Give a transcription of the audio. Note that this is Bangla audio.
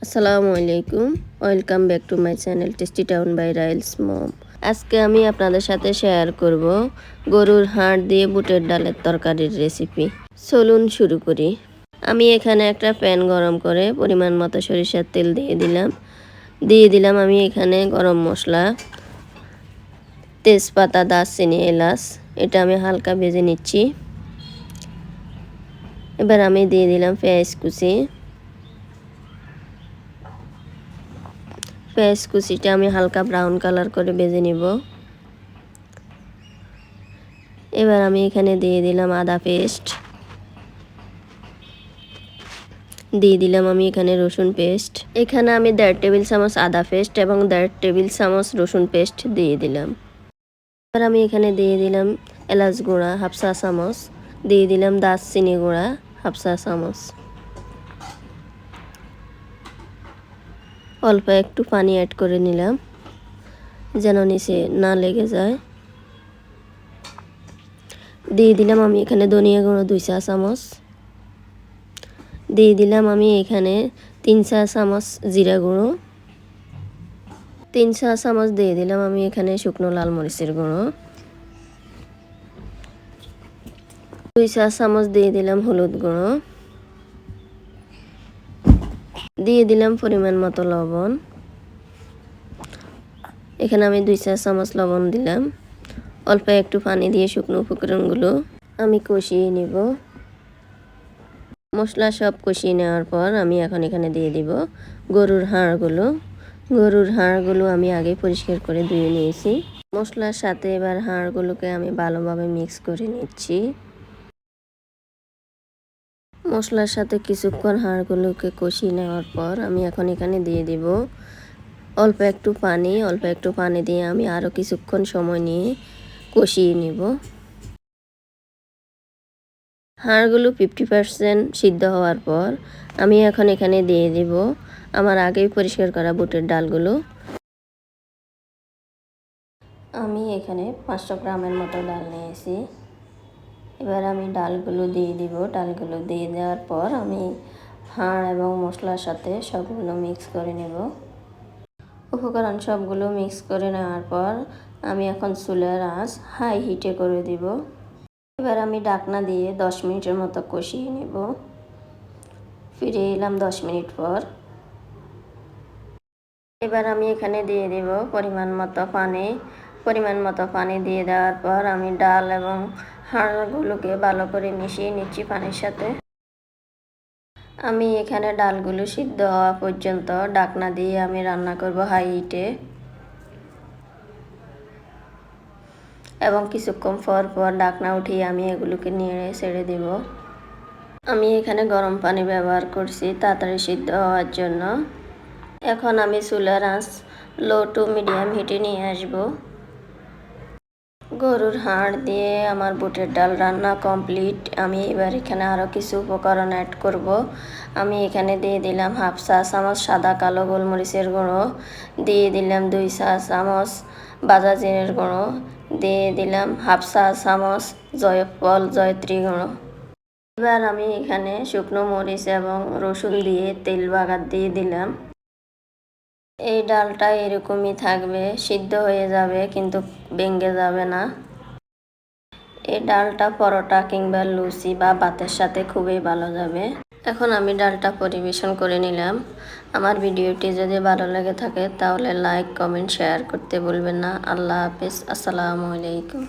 আসসালামু আলাইকুম, welcome back to my channel tasty town by Riles mom. আজকে আমি আপনাদের সাথে শেয়ার করব গরুর হাড় দিয়ে বুটের ডালের তরকারির রেসিপি। চলুন শুরু করি। আমি এখানে একটা প্যান গরম করে পরিমাণ মতো সরিষার তেল দিয়ে দিলাম আমি এখানে গরম মশলা, তেজপাতা, দারচিনি, এলাচ। এটা আমি হালকা ভেজে নিচ্ছি। এবার আমি দিয়ে দিলাম পেঁয়াজ কুচিটা আমি হালকা ব্রাউন কালার করে ভেজে নিব। এবার আমি এখানে দিয়ে দিলাম আদা পেস্ট, দিয়ে দিলাম আমি এখানে রসুন পেস্ট। এখানে আমি 1.5 টেবিল চামচ আদা পেস্ট এবং 1.5 টেবিল চামচ রসুন পেস্ট দিয়ে দিলাম। এবার আমি এখানে দিয়ে দিলাম এলাচ গুঁড়া 1/2 চা চামচ, দিয়ে দিলাম দারচিনি গুঁড়া 1/2 চা চামচ। অল্প একটু পানি অ্যাড করে নিলাম যেন নিচে না লেগে যায়। দিয়ে দিলাম আমি এখানে ধনিয়া গুঁড়ো 2 চা চামচ, দিয়ে দিলাম আমি এখানে 3 চা চামচ জিরা গুঁড়ো, 3 চা চামচ দিয়ে দিলাম আমি এখানে শুকনো লাল মরিচের গুঁড়ো, 2 চা চামচ দিয়ে দিলাম হলুদ গুঁড়ো, দিয়ে দিলাম পরিমাণ মতো লবণ। এখানে আমি 2 চা চামচ লবণ দিলাম। অল্প একটু পানি দিয়ে শুকনো উপকরণগুলো আমি কষিয়ে নিব। মশলা সব কষিয়ে নেওয়ার পর আমি এখন এখানে দিয়ে দিব গরুর হাড়গুলো আমি আগে পরিষ্কার করে ধুয়ে নিয়েছি। মশলার সাথে এবার হাড়গুলোকে আমি ভালোভাবে মিক্স করে নিচ্ছি। মশলার সাথে কিছুক্ষণ হাড়গুলোকে কষিয়ে নেওয়ার পর আমি এখন এখানে দিয়ে দিব অল্প একটু পানি দিয়ে আমি আরও কিছুক্ষণ সময় নিয়ে কষিয়ে নিব। হাড়গুলো 50% সিদ্ধ হওয়ার পর আমি এখন এখানে দিয়ে দিব আমার আগেই পরিষ্কার করা বুটের ডালগুলো। আমি এখানে 500 গ্রামের মতো ডাল নিয়েছি। এবার আমি ডালগুলো দিয়ে দিব। ডালগুলো দিয়ে দেওয়ার পর আমি হাড় এবং মশলার সাথে সবগুলো মিক্স করে নেব। উপকরণ সবগুলো মিক্স করে নেওয়ার পর আমি এখন চুলার আঁচ হাই হিটে করে দিব। এবার আমি ঢাকনা দিয়ে 10 মিনিটের মতো কষিয়ে নেব। ফিরে এলাম 10 মিনিট পর। এবার আমি এখানে দিয়ে দেব পরিমাণ মতো পানি দিয়ে দেওয়ার পর আমি ডাল এবং হাড়গুলোকে ভালো করে মিশিয়ে নিচ্ছি পানির সাথে। আমি এখানে ডালগুলো সিদ্ধ হওয়া পর্যন্ত ঢাকনা দিয়ে আমি রান্না করব হাই হিটে এবং কিছুক্ষণ পর ঢাকনা উঠিয়ে আমি এগুলোকে নেড়ে ছেড়ে দেব। আমি এখানে গরম পানি ব্যবহার করছি তাড়াতাড়ি সিদ্ধ হওয়ার জন্য। এখন আমি চুলার আঁচ লো টু মিডিয়াম হিটে নিয়ে আসব। গরুর হাড় দিয়ে আমার বুটের ডাল রান্না কমপ্লিট। আমি এবার এখানে আরও কিছু উপকরণ অ্যাড করব। আমি এখানে দিয়ে দিলাম 1/2 চা চামচ সাদা কালো গোলমরিচের গুঁড়ো, দিয়ে দিলাম 2 চা চামচ ভাজা জিরের গুঁড়ো, দিয়ে দিলাম 1/2 চা চামচ জয়ত্রী গুঁড়ো। এবার আমি এখানে শুকনো মরিচ এবং রসুন দিয়ে তেল বাগার দিয়ে দিলাম। এই ডালটা এরকমই থাকবে, সিদ্ধ হয়ে যাবে কিন্তু ভেঙে যাবে না। এই ডালটা পরোটা কিংবা লুচি বা ভাতের সাথে খুবই ভালো যাবে। এখন আমি ডালটা পরিবেশন করে নিলাম। আমার ভিডিওটি যদি ভালো লেগে থাকে তাহলে লাইক, কমেন্ট, শেয়ার করতে ভুলবেন না। আল্লাহ হাফেজ, আসসালামু আলাইকুম।